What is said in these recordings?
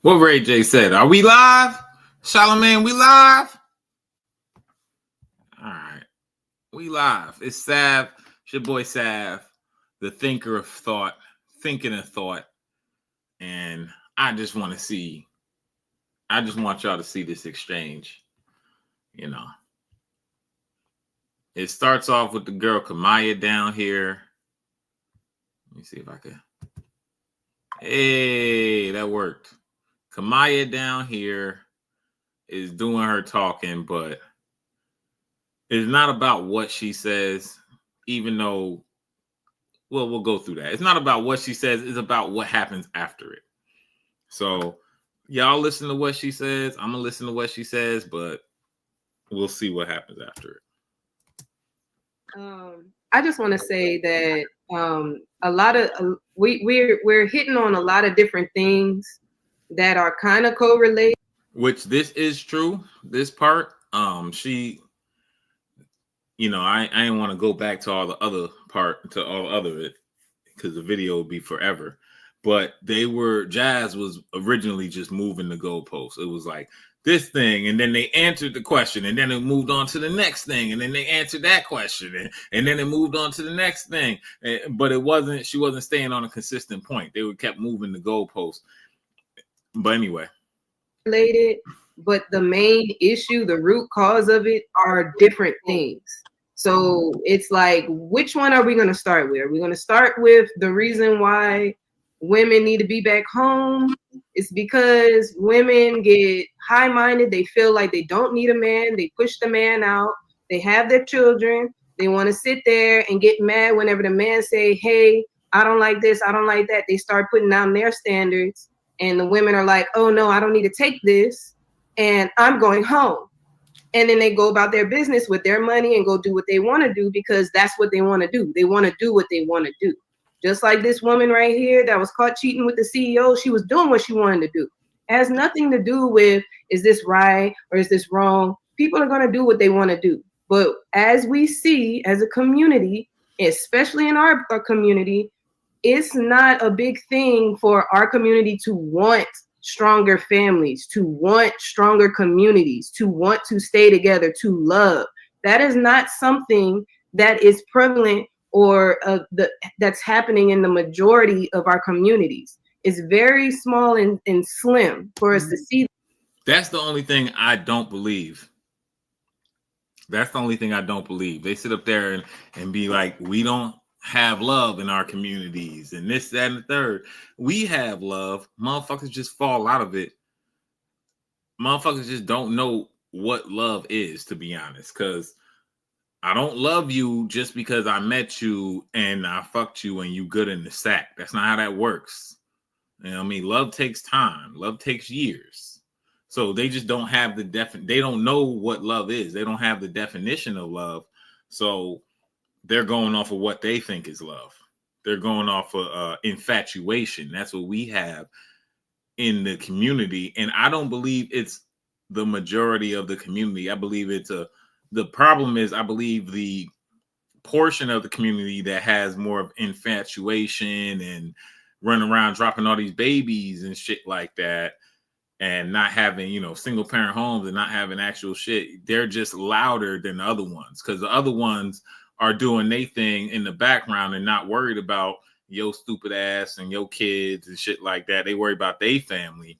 What Ray J said. Are we live? Charlamagne, we live? All right. We live. It's Sav. It's your boy Sav, the thinker of thought, thinking of thought. And I just want y'all to see this exchange. You know. It starts off with the girl Kamaya down here. Let me see if I can. Hey, that worked. Kamaya down here is doing her talking, but it's not about what she says, even though, well, we'll go through that. It's not about what she says, it's about what happens after it. So y'all listen to what she says. I'm gonna listen to what she says, but we'll see what happens after it. I just want to say that a lot of we're hitting on a lot of different things that are kind of correlated. Which this is true. This part, she, you know, I didn't want to go back to all the other part to all other it because the video would be forever. But Jazz was originally just moving the goalposts. It was like this thing, and then they answered the question, and then it moved on to the next thing, and then they answered that question, and then it moved on to the next thing. But she wasn't staying on a consistent point. They kept moving the goalposts. But anyway. Related, but the main issue, the root cause of it are different things. So it's like, which one are we going to start with? Are we going to start with the reason why women need to be back home? It's because women get high-minded. They feel like they don't need a man. They push the man out. They have their children. They want to sit there and get mad whenever the man say, hey, I don't like this, I don't like that. They start putting down their standards. And the women are like, oh, no, I don't need to take this. And I'm going home. And then they go about their business with their money and go do what they want to do because that's what they want to do. They want to do what they want to do. Just like this woman right here that was caught cheating with the CEO. She was doing what she wanted to do. It has nothing to do with, is this right or is this wrong? People are going to do what they want to do. But as we see as a community, especially in our community, it's not a big thing for our community to want stronger families, to want stronger communities, to want to stay together, to love. That is not something that is prevalent or that's happening in the majority of our communities. It's very small and slim for us to see. That's the only thing I don't believe. That's the only thing I don't believe. They sit up there and be like, we don't have love in our communities and this, that, and the third. We have love. Motherfuckers just fall out of it. Motherfuckers just don't know what love is, to be honest, because I don't love you just because I met you and I fucked you and you good in the sack. That's not how that works. You know what I mean? Love takes time. Love takes years. So they just don't have they don't know what love is. They don't have the definition of love. So they're going off of what they think is love. They're going off of infatuation. That's what we have in the community. And I don't believe it's the majority of the community. I believe the problem is, I believe the portion of the community that has more of infatuation and running around dropping all these babies and shit like that and not having, single parent homes and not having actual shit. They're just louder than the other ones because the other ones are doing their thing in the background and not worried about your stupid ass and your kids and shit like that. They worry about their family.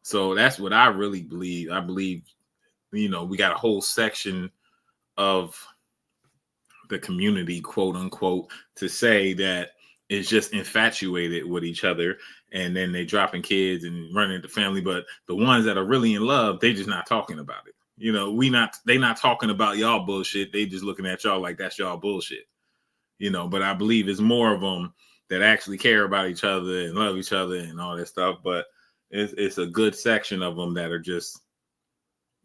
So that's what I really believe. I believe, we got a whole section of the community, quote unquote, to say that it's just infatuated with each other and then they dropping kids and running the family. But the ones that are really in love, they just not talking about it. They not talking about y'all bullshit. They just looking at y'all like that's y'all bullshit. But I believe it's more of them that actually care about each other and love each other and all that stuff. But it's a good section of them that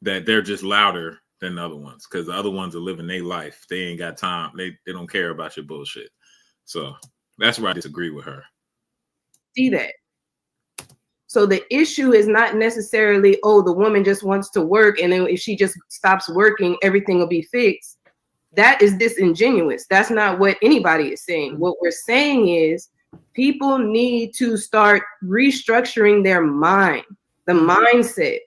they're just louder than the other ones because the other ones are living their life. They ain't got time. They don't care about your bullshit. So that's where I disagree with her. See that. So the issue is not necessarily, oh, the woman just wants to work and then if she just stops working, everything will be fixed. That is disingenuous. That's not what anybody is saying. What we're saying is people need to start restructuring their mind. the mindset.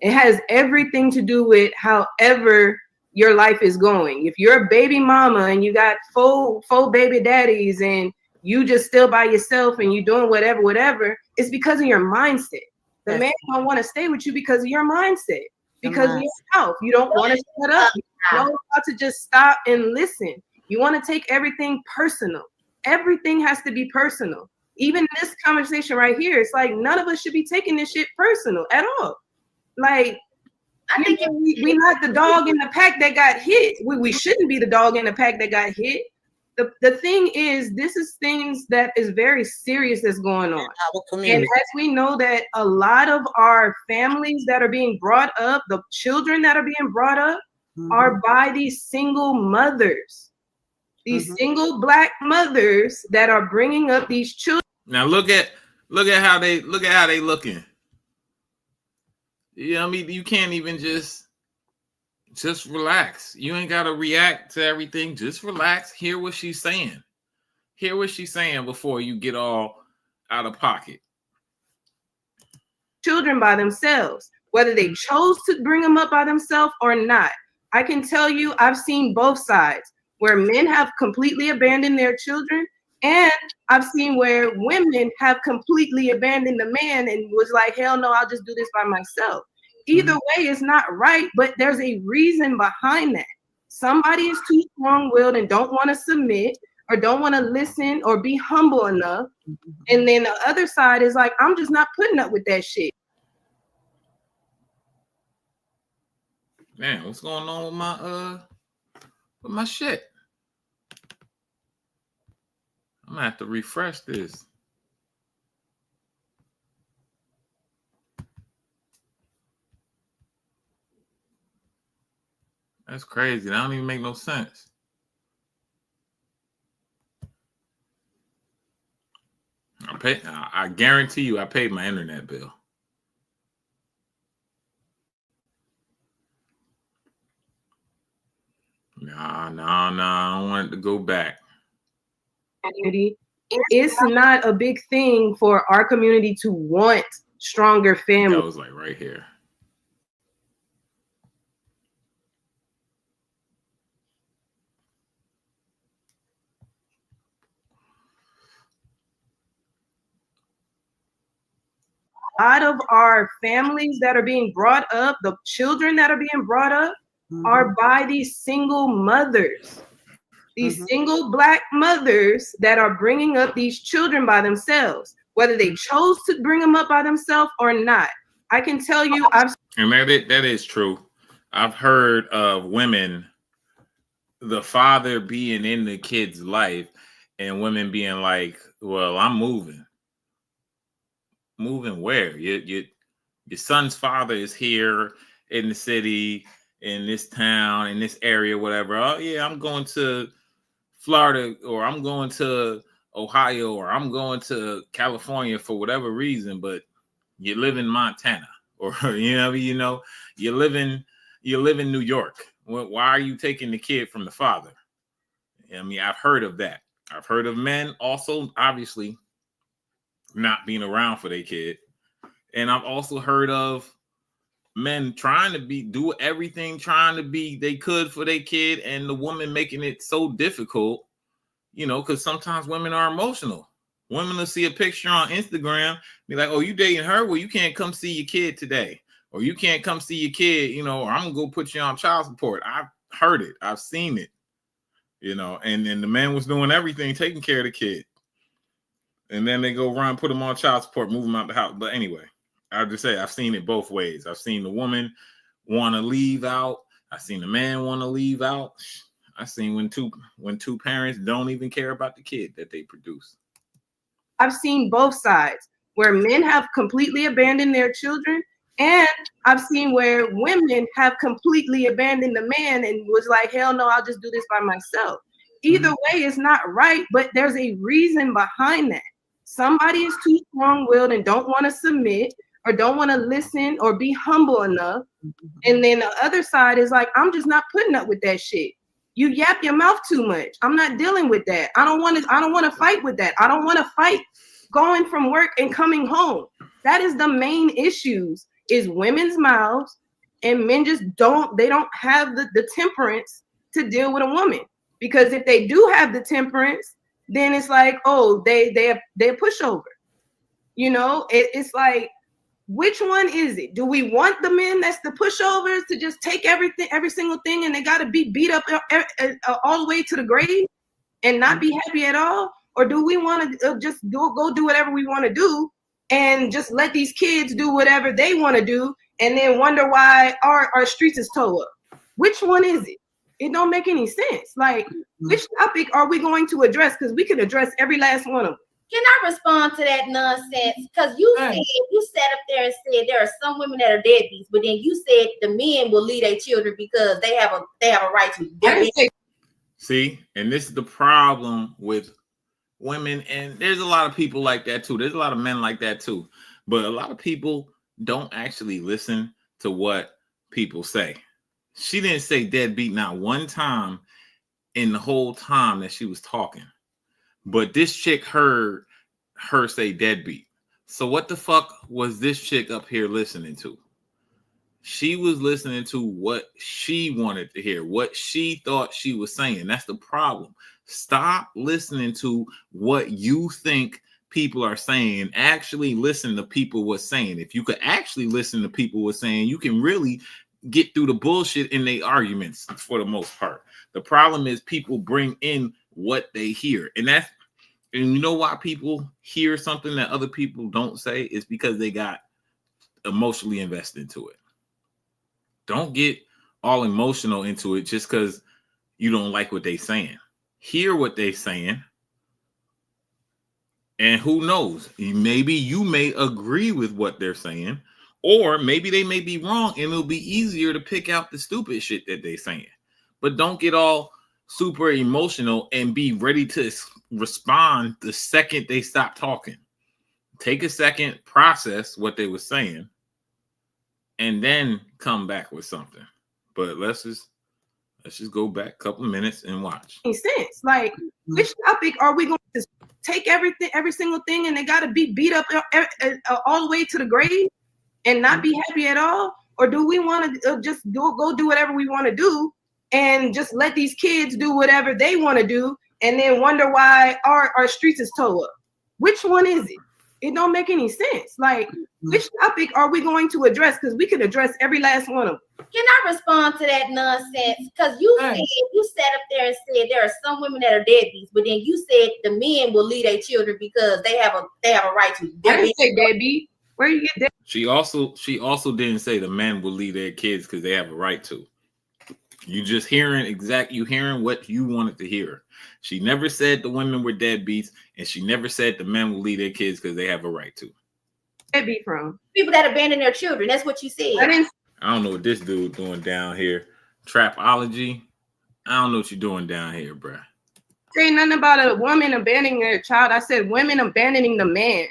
It has everything to do with however your life is going. If you're a baby mama and you got four baby daddies and you just still by yourself and you doing whatever, it's because of your mindset. The man don't want to stay with you because of your mindset, because of your health. You don't want to shut up. You know how to just stop and listen. You want to take everything personal. Everything has to be personal. Even this conversation right here, it's like none of us should be taking this shit personal at all. Like, I think we not the dog in the pack that got hit. We shouldn't be the dog in the pack that got hit. The thing is, this is things that is very serious that's going on. And as we know that a lot of our families that are being brought up, the children that are being brought up are by these single mothers. These single Black mothers that are bringing up these children. Now look at how they looking. You know what I mean? You can't even just relax. You ain't got to react to everything. Just relax. Hear what she's saying. Hear what she's saying before you get all out of pocket. Children by themselves, whether they chose to bring them up by themselves or not. I can tell you, I've seen both sides, where men have completely abandoned their children, and I've seen where women have completely abandoned the man and was like, hell no, I'll just do this by myself. Either way is not right, but there's a reason behind that. Somebody is too strong-willed and don't want to submit or don't want to listen or be humble enough. And then the other side is like, I'm just not putting up with that shit. Man, what's going on with my shit? I'm gonna have to refresh this. That's crazy. That don't even make no sense. I guarantee you I paid my internet bill. No, I don't want it to go back. It's not a big thing for our community to want stronger families. That was like right here. A lot of our families that are being brought up, the children that are being brought up, are by these single mothers. These single Black mothers that are bringing up these children by themselves, whether they chose to bring them up by themselves or not. I can tell you, and that is true. I've heard of women, the father being in the kid's life, and women being like, "Well, I'm moving. Moving where? Your son's father is here in the city, in this town, in this area, whatever. Oh yeah, I'm going to Florida, or I'm going to Ohio, or I'm going to California for whatever reason, but you live in Montana, or you live in New York. Why are you taking the kid from the father? I mean, I've heard of that. I've heard of men also, obviously, not being around for their kid. And I've also heard of men trying to do everything, trying to be they could for their kid, and the woman making it so difficult, because sometimes women are emotional. Women will see a picture on Instagram, be like, "Oh, you dating her? Well, you can't come see your kid today, or you can't come see your kid, or I'm gonna go put you on child support." I've heard it, I've seen it, and then the man was doing everything, taking care of the kid, and then they go run, put him on child support, move him out the house. But anyway, I'll just say I've seen it both ways. I've seen the woman want to leave out. I've seen the man want to leave out. I've seen when two parents don't even care about the kid that they produce. I've seen both sides, where men have completely abandoned their children, and I've seen where women have completely abandoned the man and was like, hell no, I'll just do this by myself. Either way is not right, but there's a reason behind that. Somebody is too strong-willed and don't want to submit or don't want to listen or be humble enough. And then the other side is like, I'm just not putting up with that shit. You yap your mouth too much. I'm not dealing with that. I don't want to fight with that. I don't want to fight going from work and coming home. That is the main issues is women's mouths, and men just don't have the temperance to deal with a woman. Because if they do have the temperance, then it's like, oh, they're pushover. It's like, which one is it? Do we want the men that's the pushovers to just take everything, every single thing, and they got to be beat up all the way to the grave and not be happy at all? Or do we want to just go do whatever we want to do and just let these kids do whatever they want to do and then wonder why our streets is towed up? Which one is it? It don't make any sense. Like, which topic are we going to address? Because we can address every last one of them. Can I respond to that nonsense? Because you sat up there and said there are some women that are deadbeats, but then you said the men will leave their children because they have a right to. See, and this is the problem with women, and there's a lot of people like that too. There's a lot of men like that too, but a lot of people don't actually listen to what people say. She didn't say deadbeat not one time in the whole time that she was talking. But this chick heard her say deadbeat. So what the fuck was this chick up here listening to? She was listening to what she wanted to hear, what she thought she was saying. That's the problem. Stop listening to what you think people are saying. Actually listen to people what's saying. If you could actually listen to people what's saying, you can really get through the bullshit in their arguments for the most part. The problem is people bring in what they hear, and you know why people hear something that other people don't say is because they got emotionally invested into it. Don't get all emotional into it just because you don't like what they're saying. Hear what they're saying, and who knows, maybe you may agree with what they're saying, or maybe they may be wrong, and it'll be easier to pick out the stupid shit that they're saying. But don't get all super emotional and be ready to respond the second they stop talking. Take a second, process what they were saying, and then come back with something. But let's just go back a couple of minutes and watch. Makes sense. Like, which topic are we going to take every single thing, and they got to be beat up all the way to the grave and not be happy at all? Or do we want to just go do whatever we want to do and just let these kids do whatever they want to do and then wonder why our streets is towed up? Which one is it? It don't make any sense. Like, which topic are we going to address? Because we can address every last one of them. Can I respond to that nonsense? Because you sat up there and said there are some women that are deadbeats, but then you said the men will leave their children because they have a right to. I didn't say deadbeat. Where you get that? She also didn't say the men will leave their kids because they have a right to. You just hearing what you wanted to hear. She never said the women were deadbeats, and she never said the men will leave their kids because they have a right to. Deadbeat from people that abandon their children. That's what you said. I don't know what this dude doing down here. Trapology. I don't know what you're doing down here, bruh. Say nothing about a woman abandoning their child. I said women abandoning the man.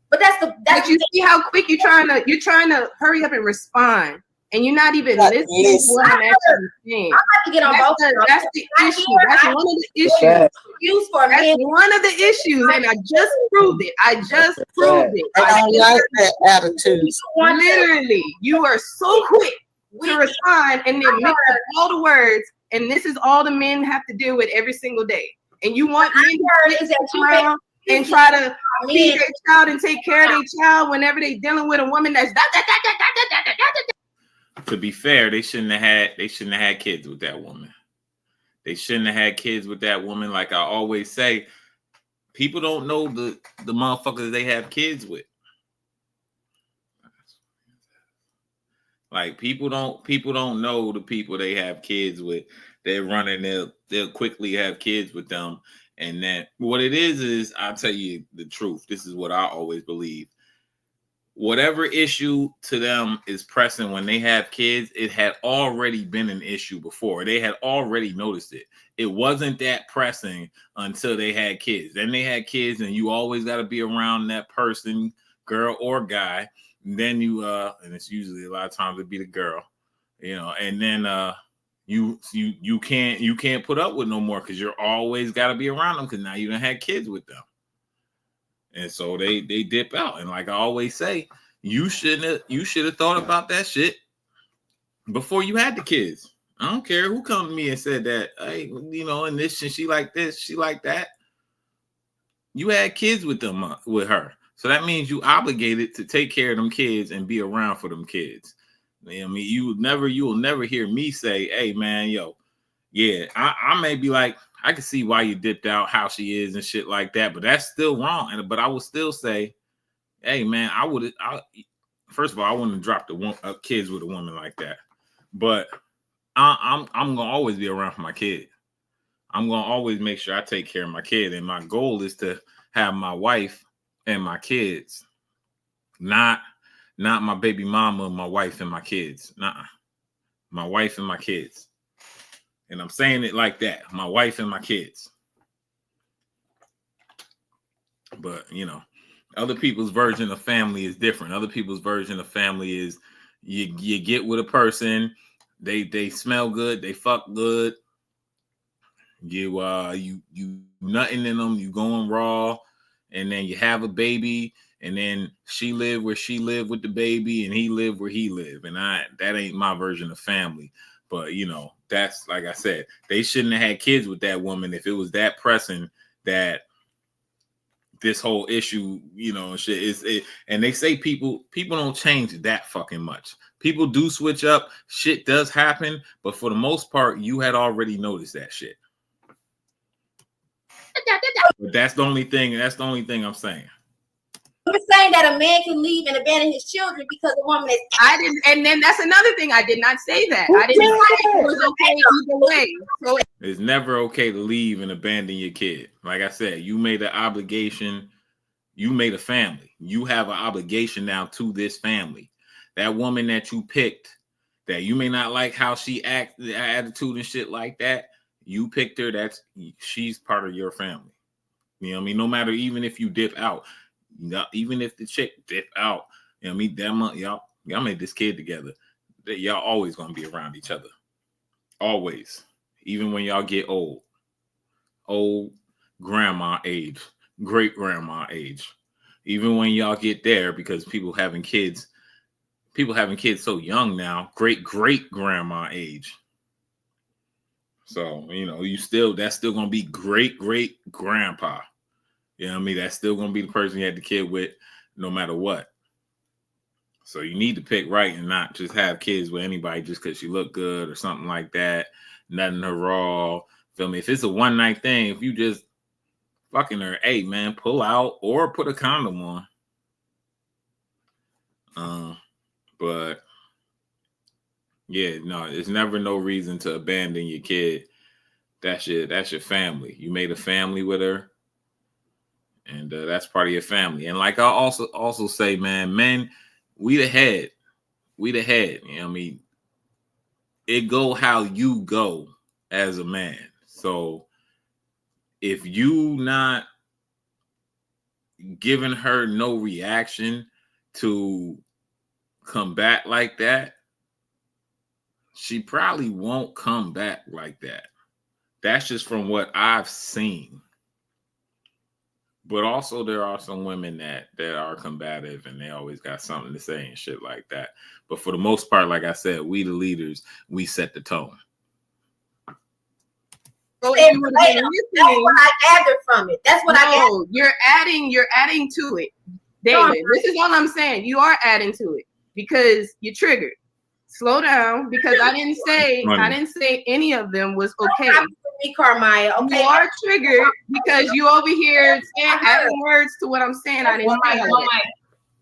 But that's you see how quick you're trying to hurry up and respond, and you're not even listening to what I'm actually saying. I'm about to get on both. That's the issue. That's one of the issues. That's one of the issues, and I just proved it. I don't like that attitude. Literally, you are so quick to respond and then mix up all the words, and this is all the men have to deal with every single day. And you want men to sit around and try to feed their child and take care of their child whenever they're dealing with a woman that's To be fair, they shouldn't have had kids with that woman. They shouldn't have had kids with that woman. Like I always say, people don't know the motherfuckers they have kids with. Like people don't know the people they have kids with. They're running, they'll quickly have kids with them. And then what it is I'll tell you the truth. This is what I always believe. Whatever issue to them is pressing when they have kids, it had already been an issue before. They had already noticed it. It wasn't that pressing until they had kids. Then they had kids, and you always got to be around that person, girl or guy. And then and it's usually a lot of times it'd be the girl, and then you can't put up with no more because you're always got to be around them because now you done had kids with them. And so they dip out. And like I always say, you should have thought about that shit before you had the kids. I don't care who come to me and said that, hey, you know, and this and she like this, she like that. You had kids with them, with her. So that means you obligated to take care of them kids and be around for them kids. You know what I mean, you will never hear me say, hey man, yo, yeah, I may be like, I can see why you dipped out, how she is and shit like that, but that's still wrong. But I would still say, hey man, first of all, I wouldn't drop the kids with a woman like that. But I'm gonna always be around for my kid. I'm gonna always make sure I take care of my kid, and my goal is to have my wife and my kids, not my baby mama, my wife and my kids. Nah, my wife and my kids. And I'm saying it like that, my wife and my kids. But you know, other people's version of family is different. Other people's version of family is you get with a person, they smell good, they fuck good. You nutting in them, you going raw, and then you have a baby, and then she live where she live with the baby, and he live where he live, and that ain't my version of family. But you know, that's like I said, they shouldn't have had kids with that woman if it was that pressing that this whole issue, you know, shit is. And they say people don't change that fucking much. People do switch up, shit does happen, but for the most part, you had already noticed that shit. But that's the only thing I'm saying. You're saying that a man can leave and abandon his children because a woman is. I didn't, and then that's another thing. I did not say that. I didn't say it was okay either way. So it's never okay to leave and abandon your kid. Like I said, you made an obligation. You made a family. You have an obligation now to this family. That woman that you picked, that you may not like how she acts, the attitude and shit like that. You picked her. She's part of your family. You know what I mean? No matter, even if you dip out, even if the chick dip out, you know what I mean? That month, y'all made this kid together. Y'all always gonna be around each other. Always. Even when y'all get old grandma age, great grandma age. Even when y'all get there, because people having kids so young now, great grandma age. So, you know, that's still gonna be great grandpa. You know what I mean? That's still gonna be the person you had the kid with, no matter what. So you need to pick right and not just have kids with anybody just because she look good or something like that. Nothing her raw. Feel me? If it's a one night thing, if you just fucking her, hey man, pull out or put a condom on. But yeah, no, there's never no reason to abandon your kid. That's your family. You made a family with her, and that's part of your family. And like I also say, man, men, we the head. You know what I mean? It go how you go as a man. So if you not giving her no reaction to come back like that, she probably won't come back like that. That's just from what I've seen. But also there are some women that are combative and they always got something to say and shit like that. But for the most part, like I said, we the leaders, we set the tone. So That's what I gathered from it. That's what I gathered. You're adding to it, David. This is all I'm saying. You are adding to it because you're triggered. Slow down, because I didn't say any of them was okay. Carmaya, okay. You are triggered because you over here adding words to what I'm saying. I didn't say all that.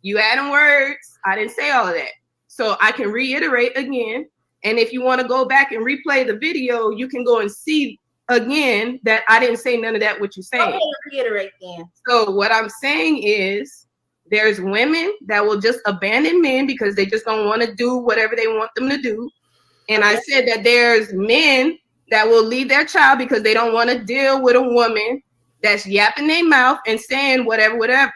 You adding words. I didn't say all of that. So I can reiterate again. And if you want to go back and replay the video, you can go and see again that I didn't say none of that what you're saying. Okay, reiterate then. So what I'm saying is there's women that will just abandon men because they just don't want to do whatever they want them to do. And I said that there's men that will leave their child because they don't want to deal with a woman that's yapping their mouth and saying whatever.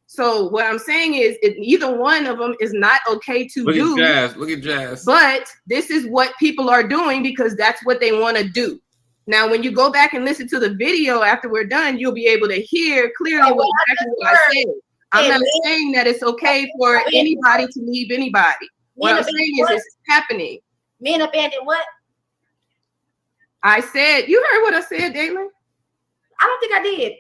So what I'm saying is either one of them is not okay to do. Look at Jazz. But this is what people are doing because that's what they want to do. Now, when you go back and listen to the video after we're done, you'll be able to hear clearly exactly what I said. I'm not saying that it's okay for anybody to leave anybody. What I'm saying is it's happening. Men abandon what? I said, you heard what I said, Dalen? I don't think I did.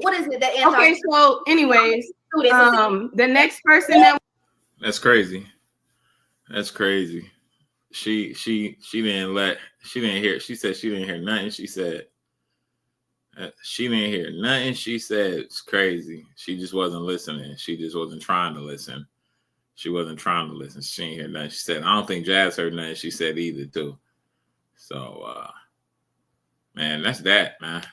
What is it that Anton? Okay, so anyways, the next person that's crazy. That's crazy. She didn't hear. She said she didn't hear nothing. She said she didn't hear nothing. She said it's crazy. She just wasn't listening. She just wasn't trying to listen. She wasn't trying to listen. She didn't hear nothing. She said, I don't think Jazz heard nothing. She said either too. So man, that's that, man.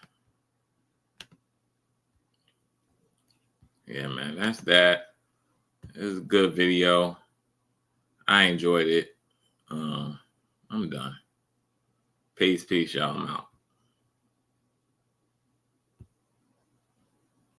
Yeah, man, that's that. It was a good video. I enjoyed it. I'm done. Peace, y'all. I'm out.